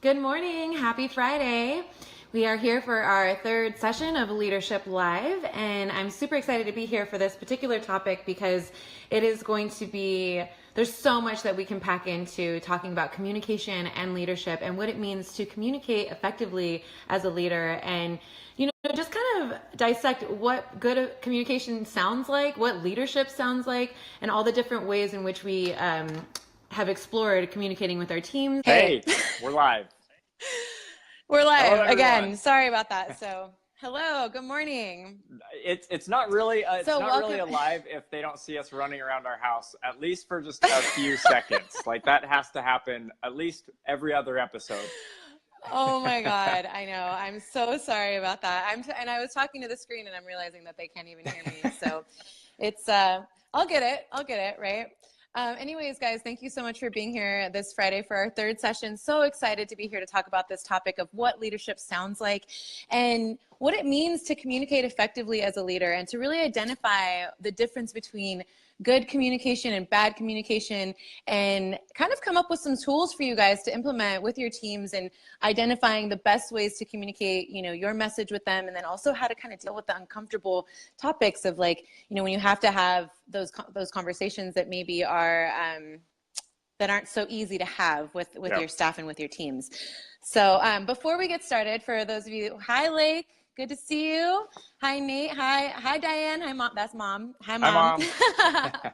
Good morning. Happy Friday. We are here for our third session of Leadership Live, and I'm super excited to be here for this particular topic because it is going to be, there's so much that we can pack into talking about communication and leadership and what it means to communicate effectively as a leader and, just kind of dissect what good communication sounds like, what leadership sounds like, and all the different ways in which we have explored communicating with our teams. Hey, we're live. We're live Hello, again. everyone. Sorry about that. So, hello, good morning. It's not really welcome. really alive if they don't see us running around our house at least for just a few seconds. Like that has to happen at least every other episode. Oh my God, I know. I'm so sorry about that. And I was talking to the screen and I'm realizing that they can't even hear me. So, it's I'll get it, right? Anyways, guys, thank you so much for being here this Friday for our third session. So excited to be here to talk about this topic of what leadership sounds like and what it means to communicate effectively as a leader and to really identify the difference between good communication and bad communication and kind of come up with some tools for you guys to implement with your teams and identifying the best ways to communicate, your message with them, and then also how to kind of deal with the uncomfortable topics of when you have to have those conversations that maybe are that aren't so easy to have with your staff and with your teams. So before we get started, for those of you, hi Lake, good to see you. Hi Nate, hi Diane, hi Mom, that's Mom. Hi Mom. Hi,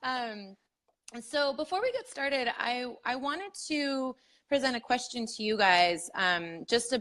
Mom. So before we get started, I wanted to present a question to you guys just to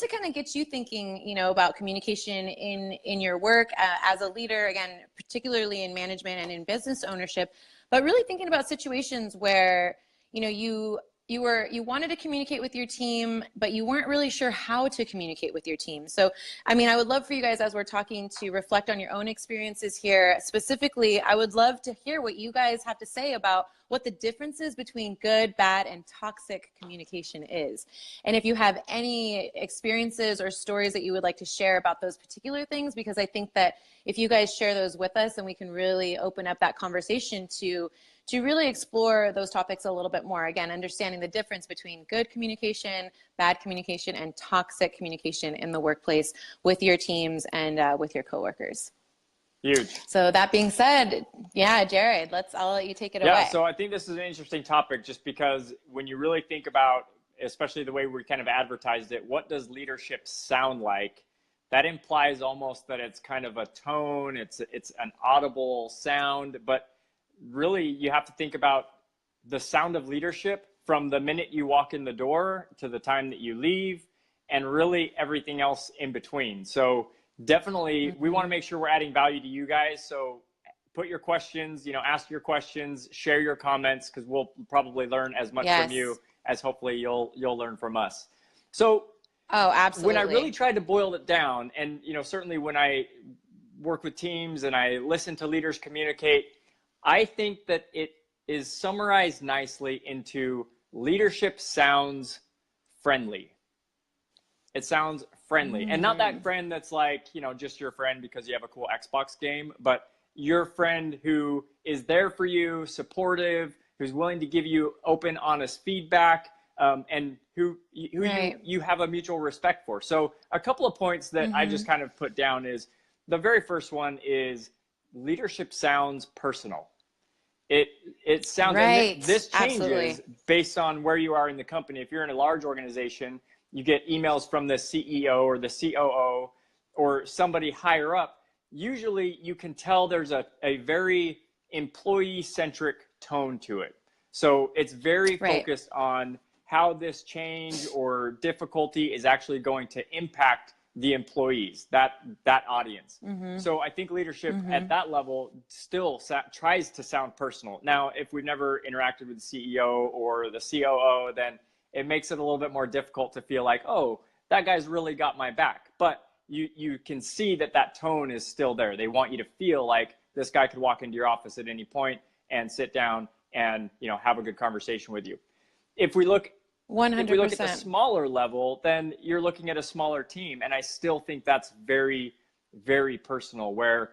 kind of get you thinking, about communication in your work as a leader, again, particularly in management and in business ownership, but really thinking about situations where, you wanted to communicate with your team, but you weren't really sure how to communicate with your team. So, I would love for you guys, as we're talking, to reflect on your own experiences here. Specifically, I would love to hear what you guys have to say about what the differences between good, bad, and toxic communication is. And if you have any experiences or stories that you would like to share about those particular things, because I think that if you guys share those with us, then we can really open up that conversation to really explore those topics a little bit more. Again, understanding the difference between good communication, bad communication, and toxic communication in the workplace with your teams and with your coworkers. huge. So that being said, yeah, Jared, I'll let you take it away. Yeah, so I think this is an interesting topic just because when you really think about, especially the way we kind of advertised it, what does leadership sound like? That implies almost that it's kind of a tone, it's an audible sound, but really you have to think about the sound of leadership from the minute you walk in the door to the time that you leave, and really everything else in between. So definitely we want to make sure we're adding value to you guys. So put your questions, ask your questions, share your comments, because we'll probably learn as much from you as hopefully you'll learn from us. So absolutely. When I really tried to boil it down, and certainly when I work with teams and I listen to leaders communicate, I think that it is summarized nicely into leadership sounds friendly. It sounds friendly. And not that friend that's like, just your friend because you have a cool Xbox game, but your friend who is there for you, supportive, who's willing to give you open, honest feedback, and who you have a mutual respect for. So a couple of points that I just kind of put down is, the very first one is leadership sounds personal. It sounds, and this changes based on where you are in the company. If you're in a large organization, you get emails from the CEO or the COO or somebody higher up. Usually you can tell there's a very employee-centric tone to it. So it's very focused on how this change or difficulty is actually going to impact the employees, that audience. So I think leadership at that level still tries to sound personal. Now, if we've never interacted with the CEO or the COO, then it makes it a little bit more difficult to feel like, oh, that guy's really got my back. But you can see that tone is still there. They want you to feel like this guy could walk into your office at any point and sit down and have a good conversation with you. If we look 100%. If we look at the smaller level, then you're looking at a smaller team. And I still think that's very, very personal, where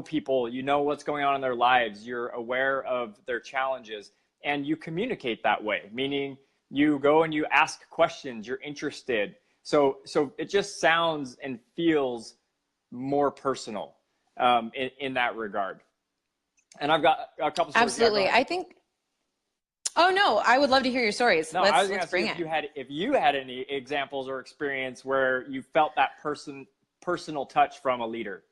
people, what's going on in their lives, you're aware of their challenges, and you communicate that way, meaning You go and you ask questions, you're interested. So it just sounds and feels more personal in that regard. And I've got a couple stories. Absolutely. Yeah, I think, oh no, I would love to hear your stories. no, I was Let's going to bring see it. if you had any examples or experience where you felt that personal touch from a leader.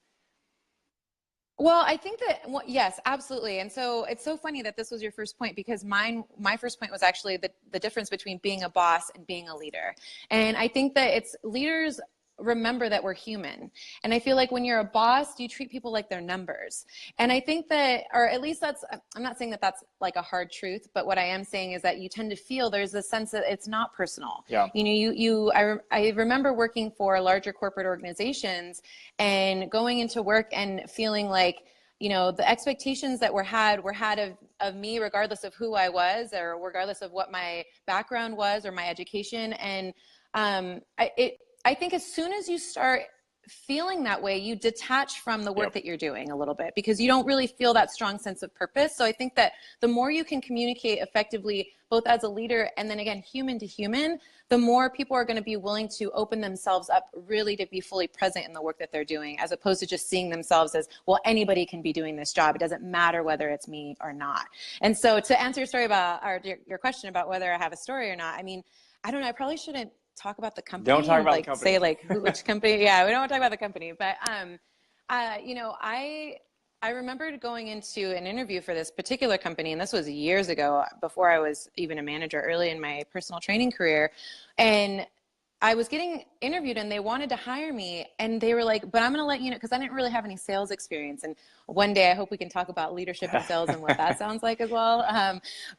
Well, I think that, well, yes, absolutely. And so it's so funny that this was your first point, because my first point was actually the difference between being a boss and being a leader. And I think that it's leaders remember that we're human. And I feel like when you're a boss, you treat people like they're numbers. And I think that, or at least that's, I'm not saying that that's like a hard truth, but what I am saying is that you tend to feel there's a sense that it's not personal. Yeah. You know, I remember working for larger corporate organizations and going into work and feeling like, you know, the expectations that were had of me, regardless of who I was or regardless of what my background was or my education. And I think as soon as you start feeling that way, you detach from the work that you're doing a little bit, because you don't really feel that strong sense of purpose. So I think that the more you can communicate effectively, both as a leader and then again, human to human, the more people are going to be willing to open themselves up really to be fully present in the work that they're doing, as opposed to just seeing themselves as, well, anybody can be doing this job. It doesn't matter whether it's me or not. And so to answer your story about, or your question about whether I have a story or not, I mean, I don't know, I probably shouldn't talk about the company. Don't talk about like the company. Say like which company. Yeah, we don't want to talk about the company. But you know, I remember going into an interview for this particular company, and this was years ago, before I was even a manager, early in my personal training career. And I was getting interviewed and they wanted to hire me, and they were like, but I'm going to let you know, because I didn't really have any sales experience. And one day I hope we can talk about leadership and sales and what that sounds like as well.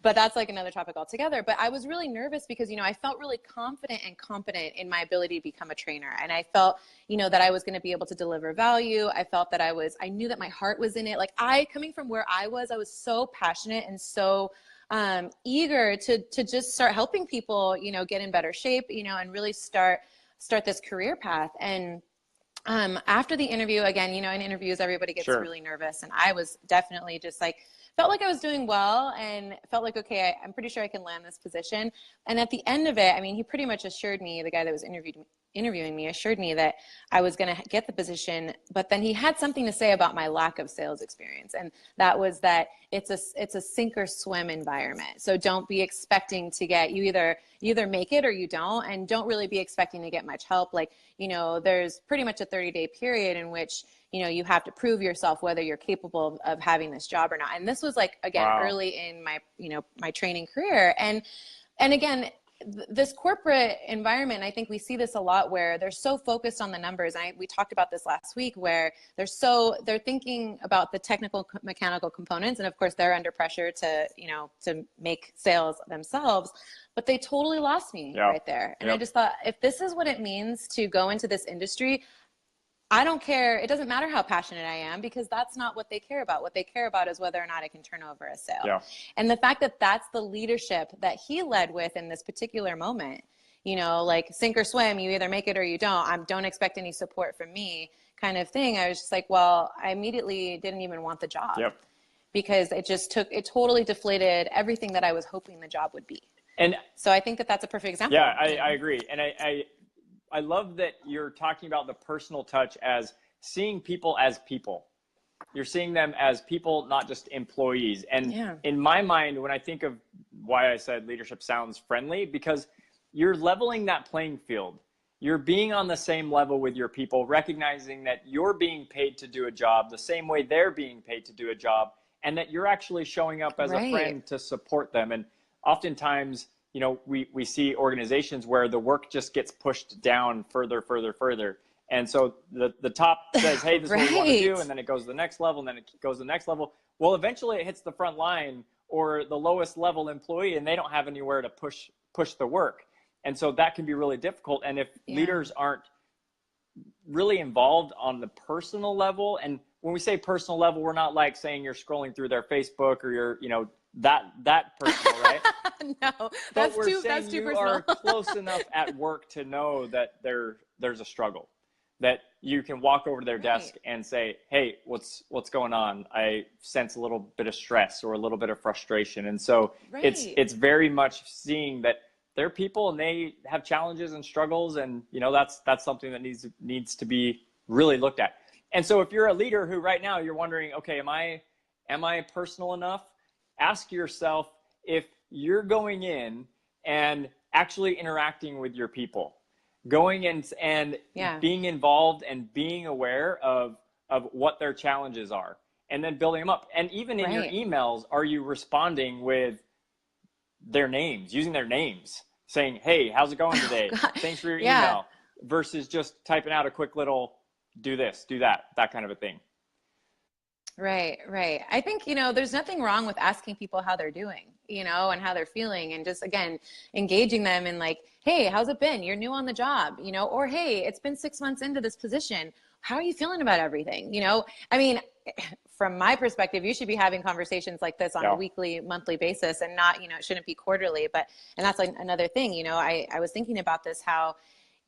But that's like another topic altogether. But I was really nervous because, you know, I felt really confident and competent in my ability to become a trainer. And I felt, you know, that I was going to be able to deliver value. I felt that I knew that my heart was in it. Like, coming from where I was so passionate and so eager to just start helping people, you know, get in better shape, you know, and really start this career path. And after the interview, again, you know, in interviews, everybody gets really nervous. And I was definitely just like, felt like I was doing well and felt like, okay, I'm pretty sure I can land this position. And at the end of it, I mean, he pretty much assured me, the guy that was interviewing me assured me that I was going to get the position. But then he had something to say about my lack of sales experience. And that was that it's a sink or swim environment. So don't be expecting to get, you either make it or you don't, and don't really be expecting to get much help. Like, you know, there's pretty much a 30-day period in which, you know, you have to prove yourself whether you're capable of having this job or not. And this was like, again, early in my, you know, my training career. And again, this corporate environment, I think we see this a lot, where they're so focused on the numbers. We talked about this last week, where they're thinking about the technical mechanical components. And of course they're under pressure to, you know, to make sales themselves, but they totally lost me right there. And I just thought, if this is what it means to go into this industry, I don't care. It doesn't matter how passionate I am, because that's not what they care about. What they care about is whether or not I can turn over a sale. Yeah. And the fact that that's the leadership that he led with in this particular moment, you know, like sink or swim, you either make it or you don't. Don't expect any support from me kind of thing. I was just like, well, I immediately didn't even want the job because it totally deflated everything that I was hoping the job would be. And so I think that that's a perfect example. Yeah, I agree. And I love that you're talking about the personal touch as seeing people as people. You're seeing them as people, not just employees. And in my mind, when I think of why I said leadership sounds friendly, because you're leveling that playing field. You're being on the same level with your people, recognizing that you're being paid to do a job the same way they're being paid to do a job, and that you're actually showing up as a friend to support them. And oftentimes, you know, we see organizations where the work just gets pushed down further. And so the top says, hey, this is what we want to do. And then it goes to the next level, and then it goes to the next level. Well, eventually it hits the front line or the lowest level employee, and they don't have anywhere to push the work. And so that can be really difficult. And if leaders aren't really involved on the personal level, and when we say personal level, we're not like saying you're scrolling through their Facebook or you're, you know, that personal, right? No, that's too personal. You are close enough at work to know that there's a struggle, that you can walk over to their desk and say, hey, what's going on? I sense a little bit of stress or a little bit of frustration. And so it's very much seeing that they're people and they have challenges and struggles, and you know, that's something that needs to be really looked at. And so if you're a leader who right now you're wondering, okay, am I personal enough? Ask yourself if you're going in and actually interacting with your people, going in and being involved and being aware of what their challenges are, and then building them up. And even in your emails, are you responding with their names, using their names, saying, hey, how's it going today? Thanks for your email, versus just typing out a quick little do this, do that, that kind of a thing. Right, right. I think, you know, there's nothing wrong with asking people how they're doing, you know, and how they're feeling, and just, again, engaging them in like, hey, how's it been? You're new on the job, you know, or hey, it's been 6 months into this position. How are you feeling about everything? You know, I mean, from my perspective, you should be having conversations like this on a weekly, monthly basis, and not, you know, it shouldn't be quarterly. But, and that's like another thing, you know, I was thinking about this, how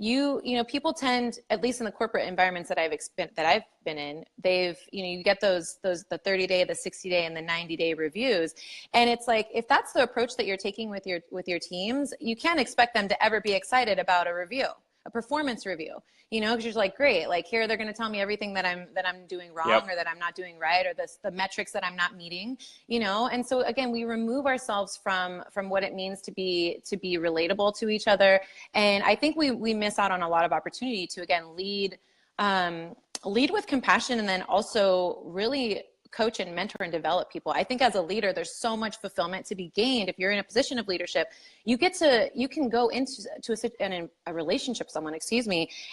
you know, people tend, at least in the corporate environments that I've been in, they've, you know, you get the 30-day, the 60-day, and the 90-day reviews. And it's like, if that's the approach that you're taking with your teams, you can't expect them to ever be excited about a review, a performance review, you know, because you're like, great, like here they're going to tell me everything that I'm doing wrong, or that I'm not doing right, or the metrics that I'm not meeting, you know. And so again, we remove ourselves from what it means to be relatable to each other. And I think we miss out on a lot of opportunity to, again, lead with compassion, and then also really coach and mentor and develop people. I think as a leader, there's so much fulfillment to be gained. If you're in a position of leadership, you can go into a relationship with someone,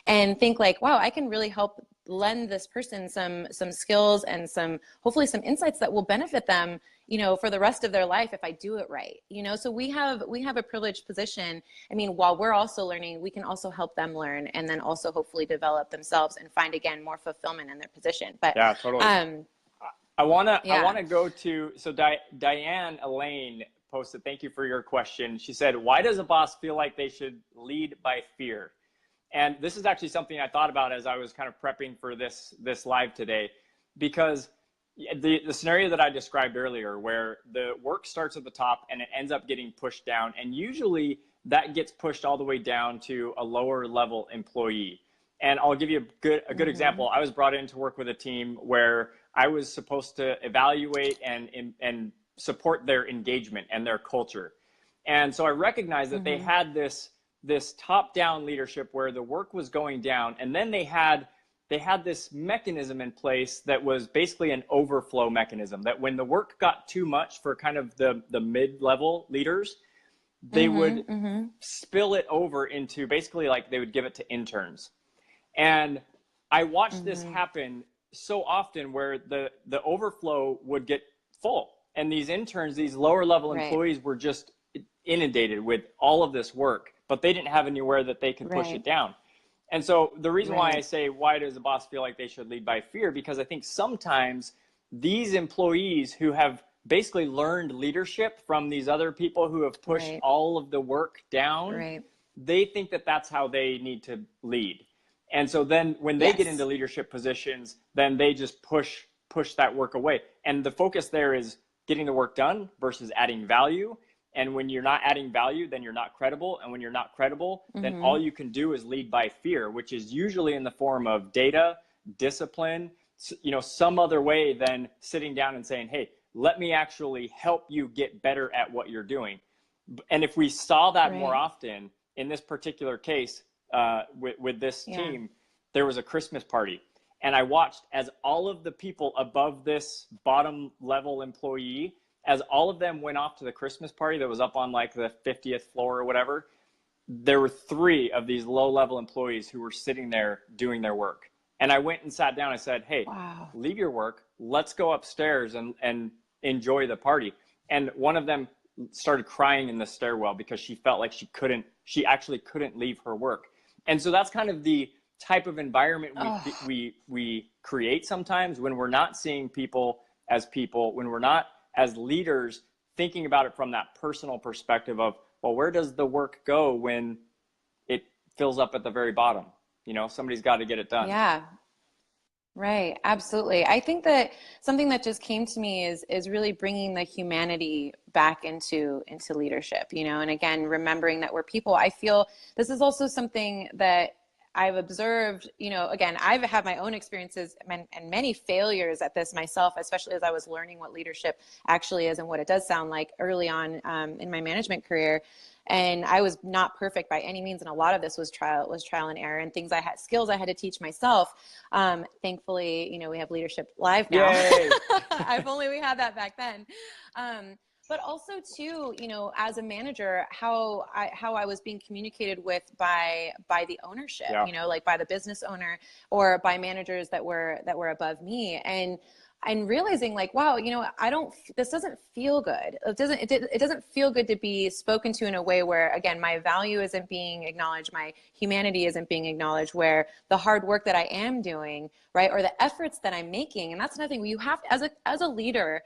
and think like, wow, I can really help lend this person some skills and hopefully some insights that will benefit them, you know, for the rest of their life if I do it right, you know. So we have a privileged position. I mean, while we're also learning, we can also help them learn, and then also hopefully develop themselves and find, again, more fulfillment in their position. But yeah, totally. I want to go to, so Diane Elaine posted, thank you for your question. She said, why does a boss feel like they should lead by fear? And this is actually something I thought about as I was kind of prepping for this live today, because the scenario that I described earlier, where the work starts at the top and it ends up getting pushed down, and usually that gets pushed all the way down to a lower level employee. And I'll give you a good example. I was brought in to work with a team where I was supposed to evaluate and support their engagement and their culture. And so I recognized that they had this top-down leadership where the work was going down, and then they had this mechanism in place that was basically an overflow mechanism, that when the work got too much for kind of the mid-level leaders, they would spill it over into, basically, like, they would give it to interns. And I watched this happen so often, where the overflow would get full, and these interns, these lower level employees, were just inundated with all of this work, but they didn't have anywhere that they could push it down. And so the reason why I say, why does the boss feel like they should lead by fear? Because I think sometimes these employees who have basically learned leadership from these other people who have pushed all of the work down, they think that that's how they need to lead. And so then when they get into leadership positions, then they just push that work away. And the focus there is getting the work done versus adding value. And when you're not adding value, then you're not credible. And when you're not credible, then all you can do is lead by fear, which is usually in the form of data, discipline, you know, some other way than sitting down and saying, hey, let me actually help you get better at what you're doing. And if we saw that more often, in this particular case, with this team, there was a Christmas party, and I watched as all of the people above this bottom level employee, as all of them went off to the Christmas party that was up on like the 50th floor or whatever, there were 3 of these low level employees who were sitting there doing their work. And I went and sat down. I said, hey, leave your work. Let's go upstairs and enjoy the party. And one of them started crying in the stairwell because she felt like she actually couldn't leave her work. And so that's kind of the type of environment we create sometimes when we're not seeing people, when we're not, as leaders, thinking about it from that personal perspective of, well, where does the work go when it fills up at the very bottom? You know, somebody's got to get it done. Yeah. Right, absolutely. I think that something that just came to me is really bringing the humanity back into leadership, you know, and again, remembering that we're people. I feel this is also something that I've observed, you know, again, I've had my own experiences and many failures at this myself, especially as I was learning what leadership actually is and what it does sound like early on in my management career. And I was not perfect by any means, and a lot of this was trial and error, and things I had, skills I had to teach myself. Thankfully, you know, we have Leadership Live now. Yay! If only we had that back then. But also too, you know, as a manager, how I was being communicated with by the ownership, Yeah. you know, like by the business owner or by managers that were above me, and realizing like, wow, you know, this doesn't feel good. It doesn't feel good to be spoken to in a way where, again, my value isn't being acknowledged, my humanity isn't being acknowledged, where the hard work that I am doing, right, or the efforts that I'm making. And that's nothing you have as a leader.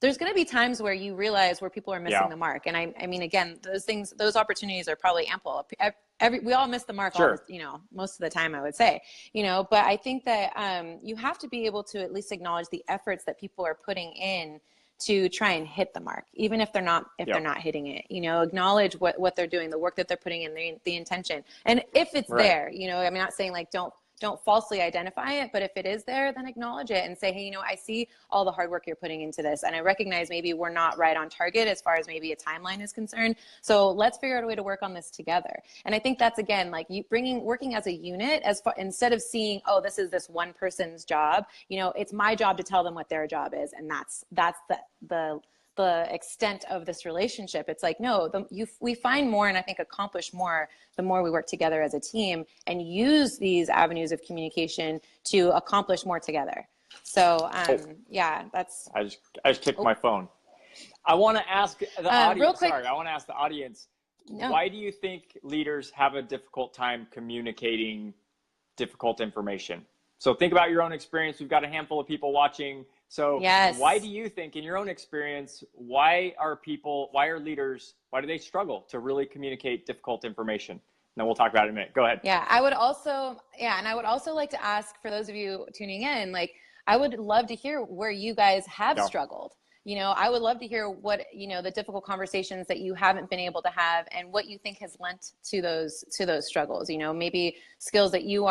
There's going to be times where you realize where people are missing the mark. And I mean, again, those opportunities are probably ample. We all miss the mark, Sure. you know, most of the time, I would say, you know, but I think that you have to be able to at least acknowledge the efforts that people are putting in to try and hit the mark, even if they're not hitting it, you know, acknowledge what they're doing, the work that they're putting in, the intention. And if it's there, you know, I'm not saying like, don't falsely identify it, but if it is there, then acknowledge it and say, hey, you know, I see all the hard work you're putting into this. And I recognize maybe we're not right on target as far as maybe a timeline is concerned. So let's figure out a way to work on this together. And I think that's, again, like working as a unit, instead of seeing, oh, this is this one person's job, you know, it's my job to tell them what their job is. And that's the extent of this relationship. It's like, no, we find more and I think accomplish more the more we work together as a team and use these avenues of communication to accomplish more together. So yeah, that's. I just kicked my phone. I want to ask the audience. Real quick, sorry, I want to ask the audience. No. Why do you think leaders have a difficult time communicating difficult information? So think about your own experience. We've got a handful of people watching. So why do you think, in your own experience, why are leaders, why do they struggle to really communicate difficult information? And then we'll talk about it in a minute. Go ahead. Yeah, I would also like to ask, for those of you tuning in, like, I would love to hear where you guys have struggled. You know, I would love to hear what, you know, the difficult conversations that you haven't been able to have and what you think has lent to those struggles, you know, maybe skills that you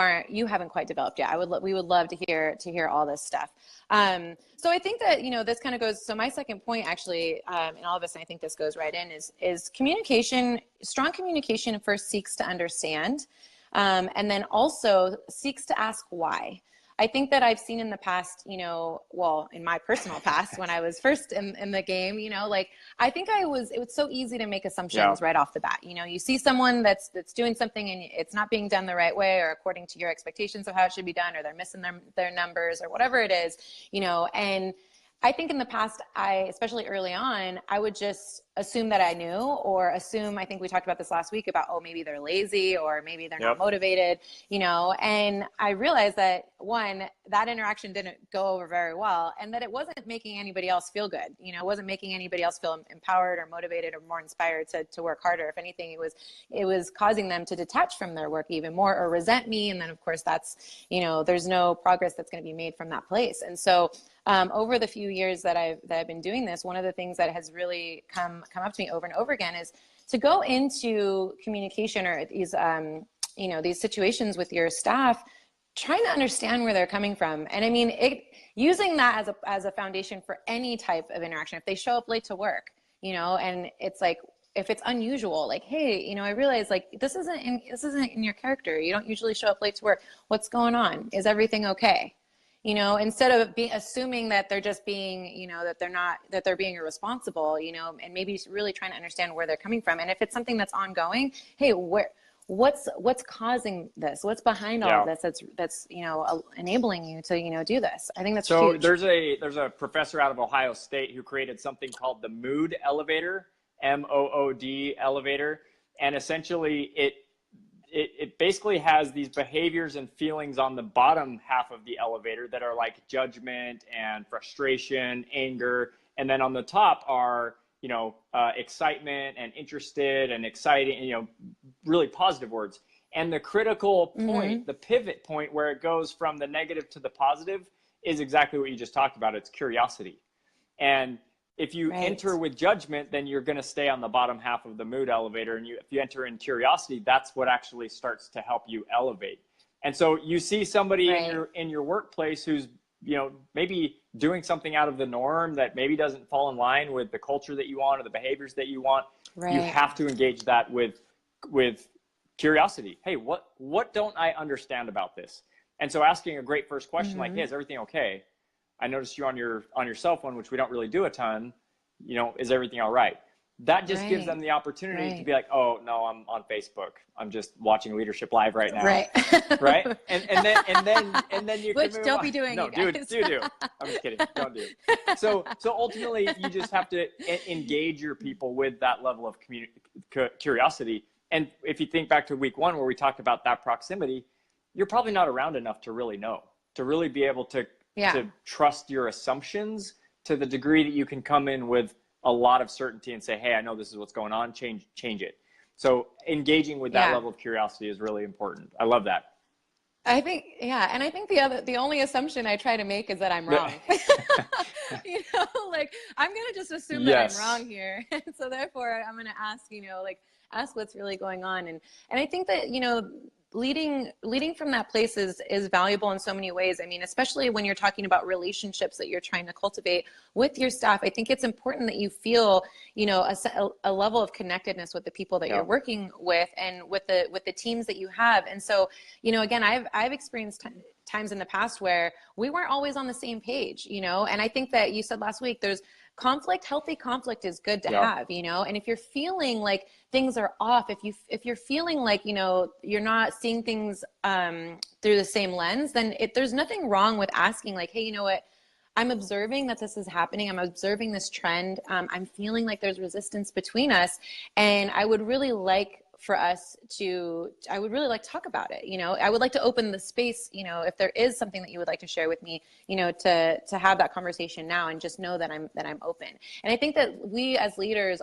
haven't quite developed yet. We would love to hear all this stuff. So I think that, you know, this kind of goes, so my second point actually, in all of this, and I think this goes right in, is communication. Strong communication first seeks to understand, and then also seeks to ask why. I think that I've seen in the past, you know, well, in my personal past, when I was first in the game, you know, like, I think it was so easy to make assumptions right off the bat. You know, you see someone that's doing something and it's not being done the right way or according to your expectations of how it should be done, or they're missing their numbers or whatever it is, you know. And I think in the past, especially early on, I would just assume that I knew, or assume, I think we talked about this last week about, oh, maybe they're lazy or maybe they're not motivated, you know. And I realized that, one, that interaction didn't go over very well, and that it wasn't making anybody else feel good. You know, it wasn't making anybody else feel empowered or motivated or more inspired to work harder. If anything, it was causing them to detach from their work even more or resent me. And then, of course, that's, you know, there's no progress that's going to be made from that place. And so over the few years that I've been doing this, one of the things that has really come up to me over and over again is to go into communication or these, you know, these situations with your staff, trying to understand where they're coming from. And I mean, using that as a foundation for any type of interaction. If they show up late to work, you know, and it's like, if it's unusual, like, hey, you know, I realize, like, this isn't in your character. You don't usually show up late to work. What's going on? Is everything okay? You know, instead of assuming that they're just being, you know, that they're being irresponsible, you know, and maybe really trying to understand where they're coming from. And if it's something that's ongoing, hey, what's causing this? What's behind all of this? That's, you know, enabling you to, you know, do this. I think that's huge. There's a professor out of Ohio State who created something called the mood elevator, MOOD elevator. And essentially it basically has these behaviors and feelings on the bottom half of the elevator that are like judgment and frustration, anger. And then on the top are, you know, excitement and interested and exciting, you know, really positive words. And the critical point, the pivot point where it goes from the negative to the positive is exactly what you just talked about. It's curiosity. And if you enter with judgment, then you're going to stay on the bottom half of the mood elevator. And if you enter in curiosity, that's what actually starts to help you elevate. And so you see somebody in your workplace who's, maybe doing something out of the norm that maybe doesn't fall in line with the culture that you want or the behaviors that you want. You have to engage that with curiosity. Hey, what don't I understand about this? And so asking a great first question like, hey, is everything okay? I noticed you on your cell phone, which we don't really do a ton, is everything all right? That just gives them the opportunity to be like, oh no, I'm on Facebook. I'm just watching Leadership Live right now. Right. And then you which can don't be doing. No, do. I'm just kidding. Don't do. So ultimately you just have to engage your people with that level of curiosity. And if you think back to week 1, where we talked about that proximity, you're probably not around enough to really know, to really be able to trust your assumptions to the degree that you can come in with a lot of certainty and say, hey, I know this is what's going on, change it. So engaging with that level of curiosity is really important. I love that. I think, and I think the only assumption I try to make is that I'm wrong. Like I'm going to just assume that I'm wrong here. And so therefore I'm going to ask, ask what's really going on. And I think that, leading from that place is valuable in so many ways. I mean, especially when you're talking about relationships that you're trying to cultivate with your staff, I think it's important that you feel, a level of connectedness with the people that you're working with and with the teams that you have. And so, again, I've experienced times in the past where we weren't always on the same page, and I think that you said last week, there's healthy conflict is good to have, and if you're feeling like things are off, if you're feeling like, you're not seeing things through the same lens, then there's nothing wrong with asking like, hey, you know what, I'm observing that this is happening. I'm observing this trend. I'm feeling like there's resistance between us. And I would really like for us to talk about it. I would like to open the space, if there is something that you would like to share with me, to have that conversation now, and just know that I'm open. And I think that we as leaders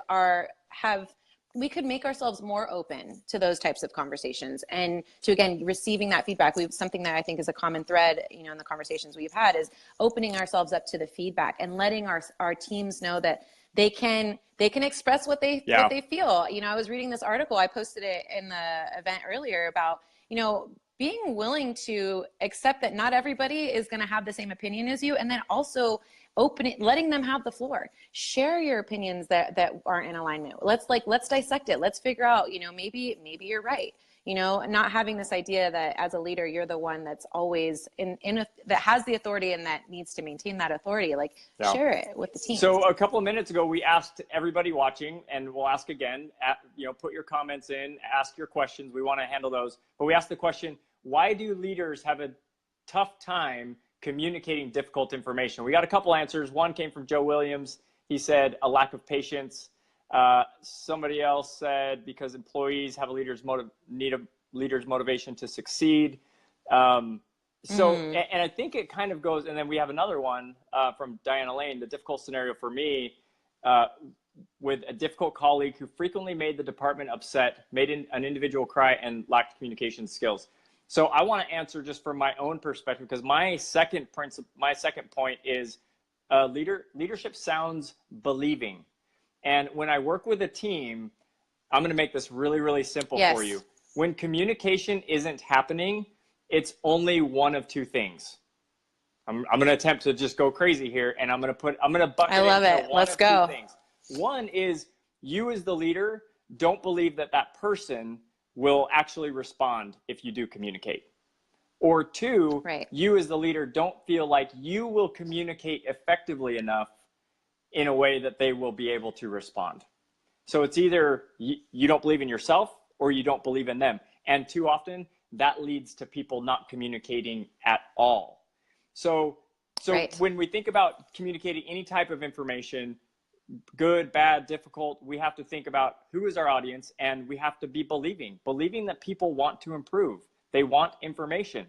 we could make ourselves more open to those types of conversations, and to, again, receiving that feedback. Something that I think is a common thread, in the conversations we've had, is opening ourselves up to the feedback and letting our teams know that they can express what they feel. I was reading this article, I posted it in the event earlier, about, being willing to accept that not everybody is going to have the same opinion as you, and then also letting them have the floor. Share your opinions that aren't in alignment. Let's dissect it. Let's figure out, maybe you're right. Not having this idea that as a leader, you're the one that's always that has the authority and that needs to maintain that authority. Share it with the team. So a couple of minutes ago, we asked everybody watching, and we'll ask again, put your comments in, ask your questions. We want to handle those. But we asked the question, why do leaders have a tough time communicating difficult information? We got a couple answers. One came from Joe Williams. He said a lack of patience. Somebody else said because employees have need a leader's motivation to succeed. And I think it kind of goes, and then we have another one from Diana Lane. The difficult scenario for me, with a difficult colleague who frequently made the department upset, made an individual cry, and lacked communication skills. So I want to answer just from my own perspective, because my second point is leadership sounds believing. And when I work with a team, I'm going to make this really, really simple for you. When communication isn't happening, it's only one of two things. I'm going to attempt to just go crazy here, and I'm going to bucket I love it. Let's go. Two things. One is you as the leader don't believe that person will actually respond if you do communicate. Or two, you as the leader don't feel like you will communicate effectively enough in a way that they will be able to respond. So it's either you don't believe in yourself or you don't believe in them. And too often that leads to people not communicating at all. So when we think about communicating any type of information, good, bad, difficult, we have to think about who is our audience, and we have to be believing that people want to improve. They want information.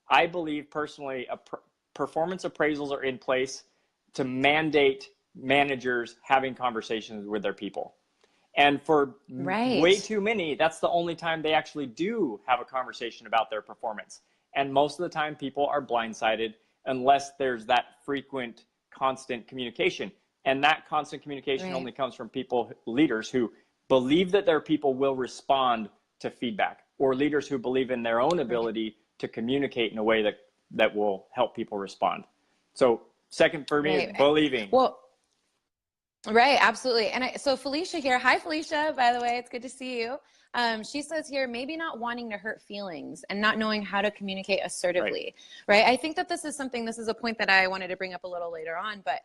I believe personally performance appraisals are in place to mandate managers having conversations with their people. And for Right. way too many, that's the only time they actually do have a conversation about their performance. And most of the time, people are blindsided unless there's that frequent, constant communication. And that constant communication only comes from people, leaders who believe that their people will respond to feedback, or leaders who believe in their own ability to communicate in a way that will help people respond. So second for me is believing. Well, right, absolutely. And so Felicia here, hi Felicia, by the way, it's good to see you. She says here, maybe not wanting to hurt feelings and not knowing how to communicate assertively, right? I think that this is a point that I wanted to bring up a little later on, but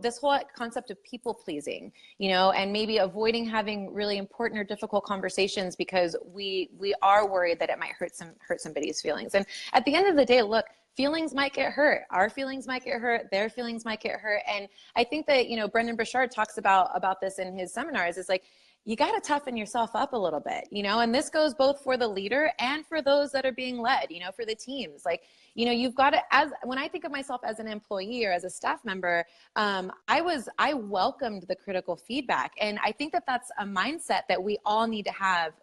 this whole concept of people pleasing, and maybe avoiding having really important or difficult conversations because we are worried that it might hurt somebody's feelings. And at the end of the day, look, feelings might get hurt. Our feelings might get hurt. Their feelings might get hurt. And I think that, Brendan Burchard talks about this in his seminars. It's like, you got to toughen yourself up a little bit, and this goes both for the leader and for those that are being led, for the teams. Like, you've got to, when I think of myself as an employee or as a staff member, I welcomed the critical feedback. And I think that that's a mindset that we all need to have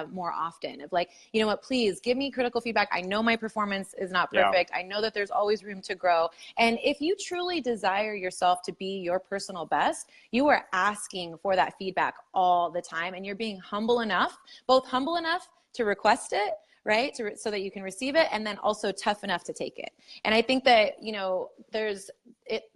more often of like, you know what, please give me critical feedback. I know my performance is not perfect. I know that there's always room to grow. And if you truly desire yourself to be your personal best, you are asking for that feedback all the time. And you're being humble enough to request it, right? So that you can receive it, and then also tough enough to take it. And I think that,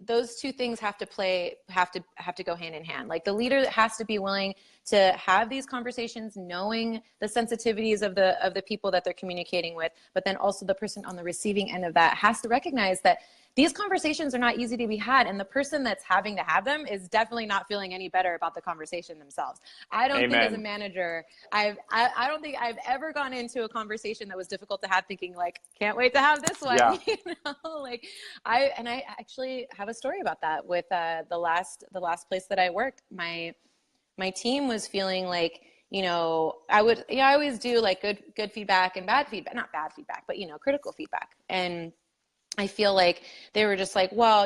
those two things have to go hand in hand. Like the leader has to be willing to have these conversations, knowing the sensitivities of the people that they're communicating with, but then also the person on the receiving end of that has to recognize that these conversations are not easy to be had, and the person that's having to have them is definitely not feeling any better about the conversation themselves. I don't think as a manager, I don't think I've ever gone into a conversation that was difficult to have thinking like, can't wait to have this one. Like I actually have a story about that with the last place that I worked. My team was feeling like, I always do like good feedback and bad feedback, not bad feedback, but critical feedback. And I feel like they were just like, well,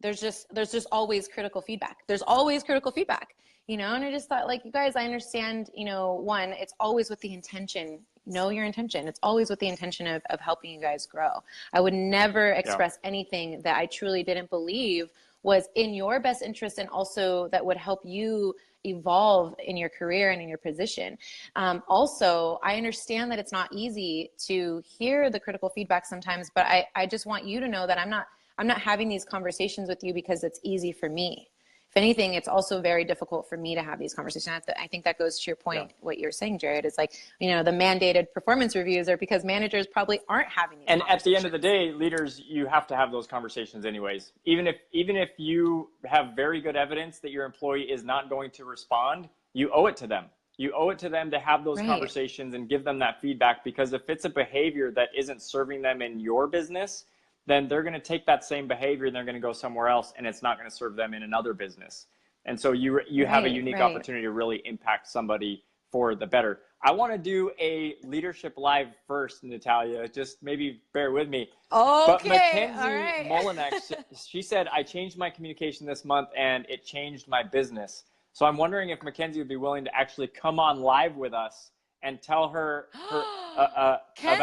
there's just always critical feedback. There's always critical feedback, and I just thought like, you guys, I understand, one, it's always with the intention, know your intention. It's always with the intention of helping you guys grow. I would never express anything that I truly didn't believe was in your best interest, and also that would help you evolve in your career and in your position. Also, I understand that it's not easy to hear the critical feedback sometimes, but I just want you to know that I'm not having these conversations with you because it's easy for me. If anything, it's also very difficult for me to have these conversations. I think that goes to your point, what you're saying, Jared, is like, the mandated performance reviews are because managers probably aren't having these conversations. And at the end of the day, leaders, you have to have those conversations anyways. Even if you have very good evidence that your employee is not going to respond, you owe it to them. You owe it to them to have those conversations and give them that feedback, because if it's a behavior that isn't serving them in your business, then they're going to take that same behavior and they're going to go somewhere else, and it's not going to serve them in another business. And so you have a unique opportunity to really impact somebody for the better. I want to do a leadership live first, Natalia. Just maybe bear with me. Okay. But Mackenzie Molinex, she said, I changed my communication this month and it changed my business. So I'm wondering if Mackenzie would be willing to actually come on live with us and tell her about her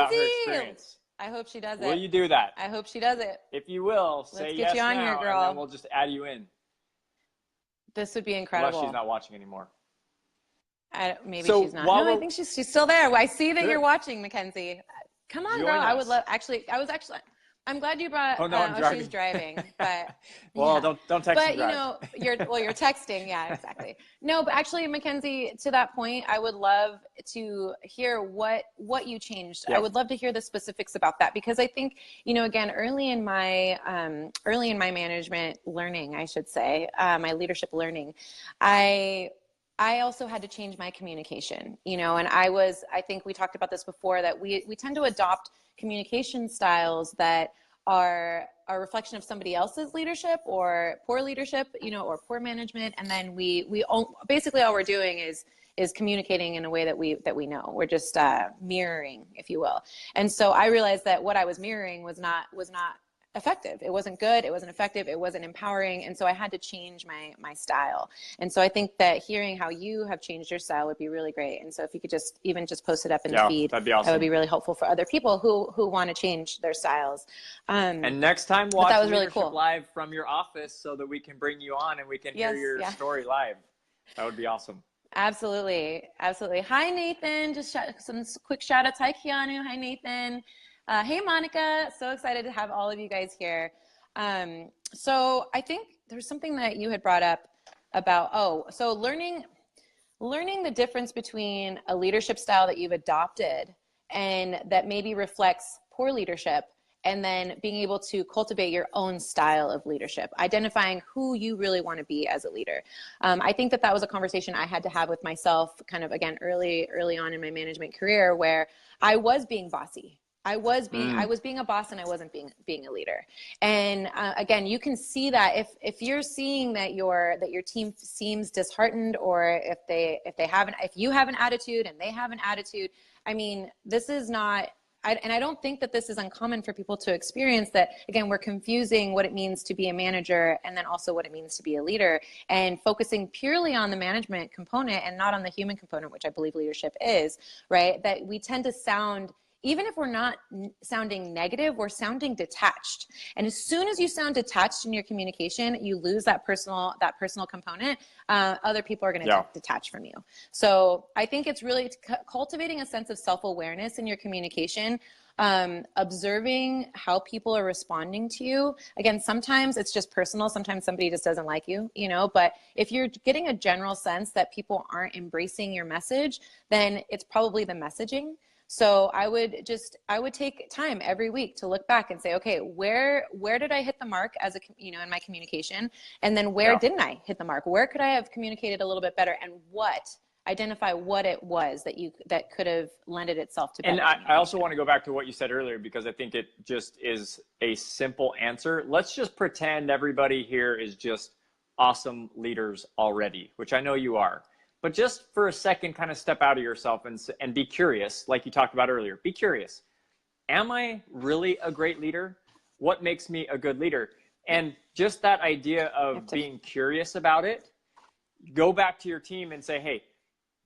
experience. I hope she does it. Will you do that? I hope she does it. If you will, say yes now, here, girl. And then we'll just add you in. This would be incredible. Unless she's not watching anymore. Maybe she's not. No, I think she's still there. I see that you're watching, Mackenzie. Come on, girl. I would love. I'm glad you brought. Oh no, I'm driving. She's driving, but. Well, don't text me. But you're texting. Yeah, exactly. No, but actually, Mackenzie, to that point, I would love to hear what you changed. Yes. I would love to hear the specifics about that, because I think, again, early in my management learning, I should say, my leadership learning, I also had to change my communication, and I think we talked about this before, that we tend to adopt communication styles that are a reflection of somebody else's leadership or poor leadership, or poor management. And then basically all we're doing is communicating in a way that we know. We're just mirroring, if you will. And so I realized that what I was mirroring was not effective. It wasn't good. It wasn't effective. It wasn't empowering. And so I had to change my style. And so I think that hearing how you have changed your style would be really great. And so if you could just even just post it up in the feed, that'd be awesome. that would be really helpful for other people who want to change their styles. And next time, watch that was Leadership really cool. Live from your office so that we can bring you on and we can hear your story live. That would be awesome. Absolutely. Absolutely. Hi, Nathan. Just some quick shout outs. Hi, Keanu. Hi, Nathan. Hey, Monica. So excited to have all of you guys here. So I think there's something that you had brought up about, so learning the difference between a leadership style that you've adopted and that maybe reflects poor leadership, and then being able to cultivate your own style of leadership, identifying who you really want to be as a leader. I think that was a conversation I had to have with myself kind of, again, early on in my management career, where I was being bossy. I was being a boss, and I wasn't being a leader. And again, you can see that if you're seeing that your team seems disheartened, or if you have an attitude and they have an attitude. I mean, this is not. And I don't think that this is uncommon for people to experience that. Again, we're confusing what it means to be a manager and then also what it means to be a leader, and focusing purely on the management component and not on the human component, which I believe leadership is, right? That we tend to sound, even if we're not sounding negative, we're sounding detached. And as soon as you sound detached in your communication, you lose that personal component. Other people are going to detach from you. So I think it's really cultivating a sense of self-awareness in your communication, observing how people are responding to you. Again, sometimes it's just personal. Sometimes somebody just doesn't like you, but if you're getting a general sense that people aren't embracing your message, then it's probably the messaging. So I would take time every week to look back and say, okay, where did I hit the mark as in my communication? And then where didn't I hit the mark? Where could I have communicated a little bit better? And identify what it was that could have lended itself to better. And I also want to go back to what you said earlier, because I think it just is a simple answer. Let's just pretend everybody here is just awesome leaders already, which I know you are. But just for a second, kind of step out of yourself and be curious, like you talked about earlier. Be curious. Am I really a great leader? What makes me a good leader? And just that idea of being curious about it, go back to your team and say, hey,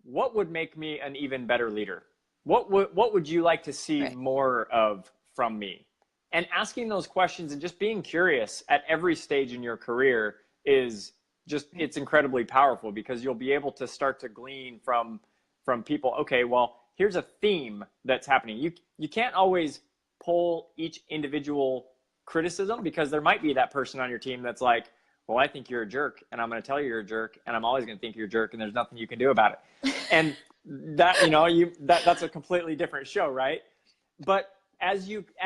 what would make me an even better leader? What would you like to see more of from me? And asking those questions and just being curious at every stage in your career is just, it's incredibly powerful, because you'll be able to start to glean from people. Okay, well, here's a theme that's happening. You can't always pull each individual criticism, because there might be that person on your team that's like, well, I think you're a jerk, and I'm going to tell you you're a jerk, and I'm always going to think you're a jerk, and there's nothing you can do about it. And that, that's a completely different show, right? But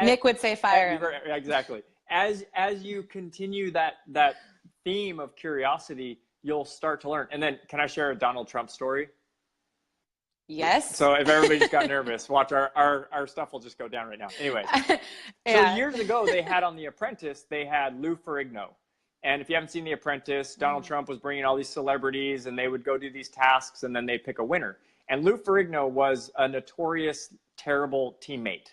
Nick would say fire him. Exactly. As you continue that theme of curiosity, you'll start to learn. And then, can I share a Donald Trump story? Yes. So if everybody just got nervous, watch our stuff will just go down right now. Anyway, So years ago, they had on The Apprentice, they had Lou Ferrigno. And if you haven't seen The Apprentice, Donald Trump was bringing all these celebrities, and they would go do these tasks, and then they'd pick a winner. And Lou Ferrigno was a notorious, terrible teammate.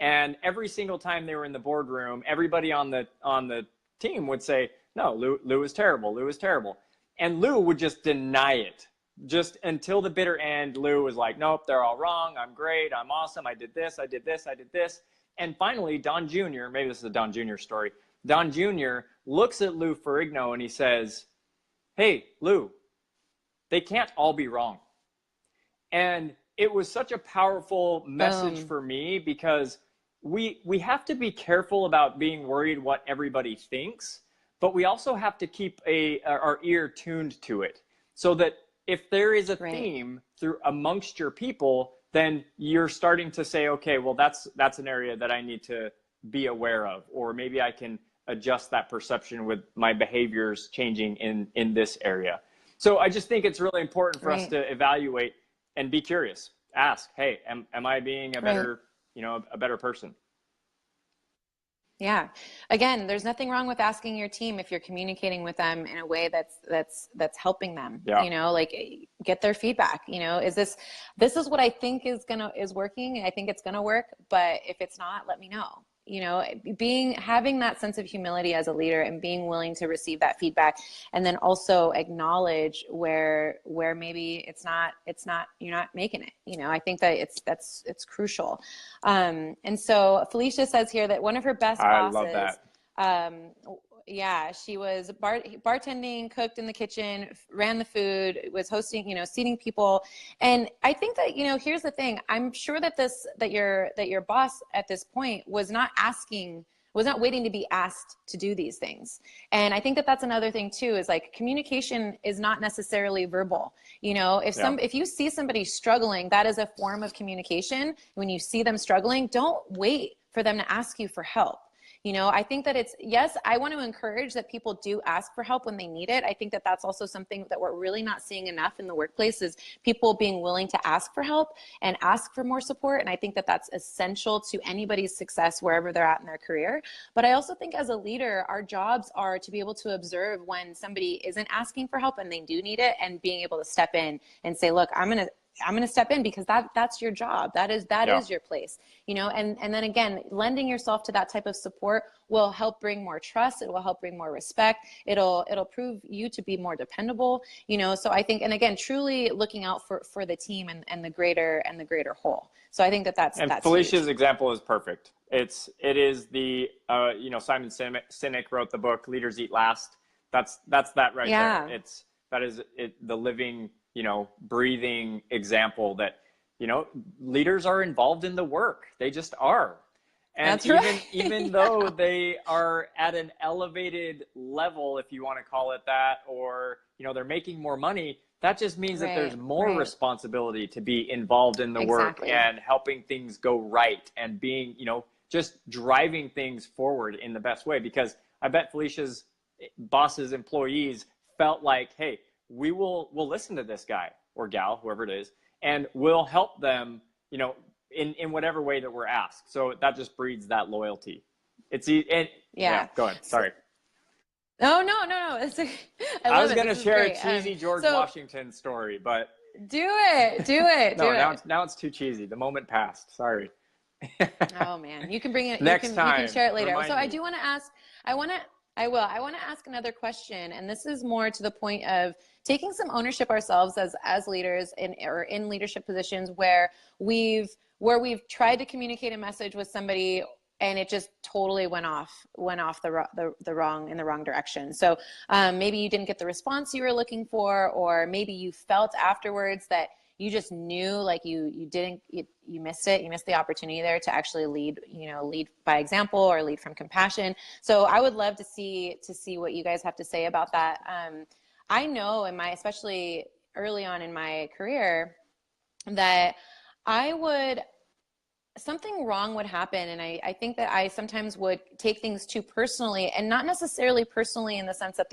And every single time they were in the boardroom, everybody on the team would say, no, Lou is terrible. Lou is terrible. And Lou would just deny it. Just until the bitter end, Lou was like, nope, they're all wrong. I'm great. I'm awesome. I did this. I did this. I did this. And finally, Don Jr., maybe this is a Don Jr. story. Don Jr. looks at Lou Ferrigno and he says, hey, Lou, they can't all be wrong. And it was such a powerful message for me, because we have to be careful about being worried what everybody thinks, but we also have to keep our ear tuned to it, so that if there is a theme amongst your people, then you're starting to say, okay, well, that's an area that I need to be aware of, or maybe I can adjust that perception with my behaviors changing in this area. So I just think it's really important for us to evaluate and be curious. Ask, hey, am I being a better, a better person? Yeah. Again, there's nothing wrong with asking your team if you're communicating with them in a way that's helping them, like get their feedback, is this is what I think is working. I think it's going to work, but if it's not, let me know, having that sense of humility as a leader and being willing to receive that feedback, and then also acknowledge where maybe it's not you're not making it. I think that it's crucial. And so Felicia says here that one of her best I bosses, love that. yeah, she was bartending, cooked in the kitchen, ran the food, was hosting, seating people. And I think that, here's the thing. I'm sure that your boss at this point was not waiting to be asked to do these things. And I think that that's another thing too, is like communication is not necessarily verbal. If you see somebody struggling, that is a form of communication. When you see them struggling, don't wait for them to ask you for help. I think that yes, I want to encourage that people do ask for help when they need it. I think that that's also something that we're really not seeing enough in the workplace, is people being willing to ask for help and ask for more support. And I think that that's essential to anybody's success wherever they're at in their career. But I also think as a leader, our jobs are to be able to observe when somebody isn't asking for help and they do need it, and being able to step in and say, look, I'm going to step in, because that's your job. That is your place, and then again, lending yourself to that type of support will help bring more trust. It will help bring more respect. It'll prove you to be more dependable, so I think, and again, truly looking out for the team and the greater whole. So I think that's Felicia's huge. example is perfect. It is the, Simon Sinek wrote the book, Leaders Eat Last. That's that right there. That is the living, breathing example that, leaders are involved in the work. They just are. And that's right. even though they are at an elevated level, if you want to call it that, or, they're making more money, that just means that there's more responsibility to be involved in the work and helping things go right, and being, just driving things forward in the best way. Because I bet Felicia's boss's employees felt like, hey, we'll listen to this guy or gal, whoever it is, and we'll help them, in whatever way that we're asked. So that just breeds that loyalty. Yeah, go ahead. Sorry. Oh, no. I was going to share a cheesy George Washington story, but do it. Now it's too cheesy. The moment passed. Sorry. Oh man, you can bring it next time. You can share it later. Remind so me. I do want to ask, I want to ask another question, and this is more to the point of taking some ownership ourselves as leaders in leadership positions where we've tried to communicate a message with somebody and it just totally went off the wrong direction. So maybe you didn't get the response you were looking for, or maybe you felt afterwards that you just knew, like you missed it. You missed the opportunity there to actually lead by example or lead from compassion. So I would love to see what you guys have to say about that. I know especially early on in my career, that something wrong would happen. And I think that I sometimes would take things too personally, and not necessarily personally in the sense that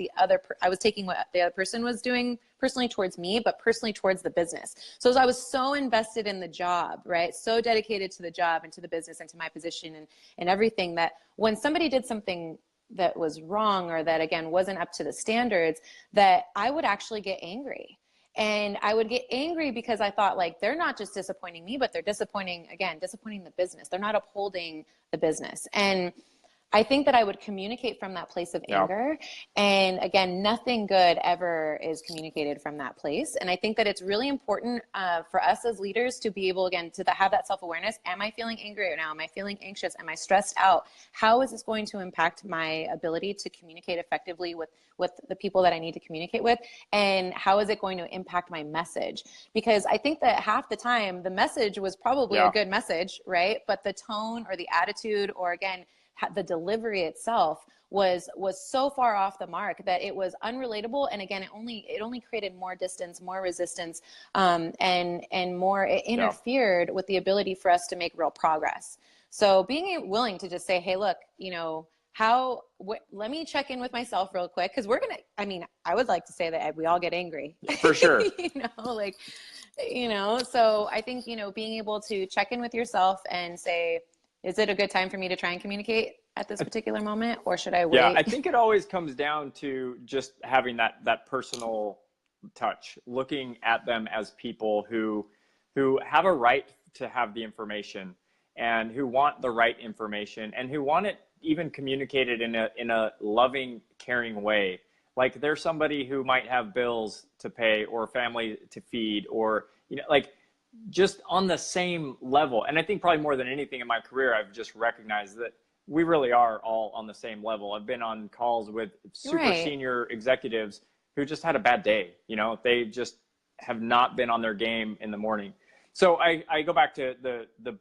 I was taking what the other person was doing personally towards me, but personally towards the business. So as I was so invested in the job, right? So dedicated to the job and to the business and to my position and everything, that when somebody did something that was wrong, or that again wasn't up to the standards, that I would actually get angry. And I would get angry because I thought, like, they're not just disappointing me, but they're disappointing the business. They're not upholding the business. And I think that I would communicate from that place of anger. And again, nothing good ever is communicated from that place. And I think that it's really important for us as leaders to be able, again, to have that self-awareness. Am I feeling angry right now? Am I feeling anxious? Am I stressed out? How is this going to impact my ability to communicate effectively with the people that I need to communicate with? And how is it going to impact my message? Because I think that half the time the message was probably a good message, right? But the tone or the attitude, or again, the delivery itself was so far off the mark that it was unrelatable. And again, it only created more distance, more resistance, and more, it interfered with the ability for us to make real progress. So being willing to just say, hey, look, let me check in with myself real quick, because I would like to say that we all get angry. For sure. So I think, being able to check in with yourself and say, is it a good time for me to try and communicate at this particular moment, or should I wait? Yeah, I think it always comes down to just having that personal touch, looking at them as people who have a right to have the information, and who want the right information and who want it even communicated in a loving, caring way. Like there's somebody who might have bills to pay or family to feed, or, you know, like just on the same level. And I think probably more than anything in my career, I've just recognized that we really are all on the same level. I've been on calls with super senior executives who just had a bad day. You know, they just have not been on their game in the morning. So I go back to the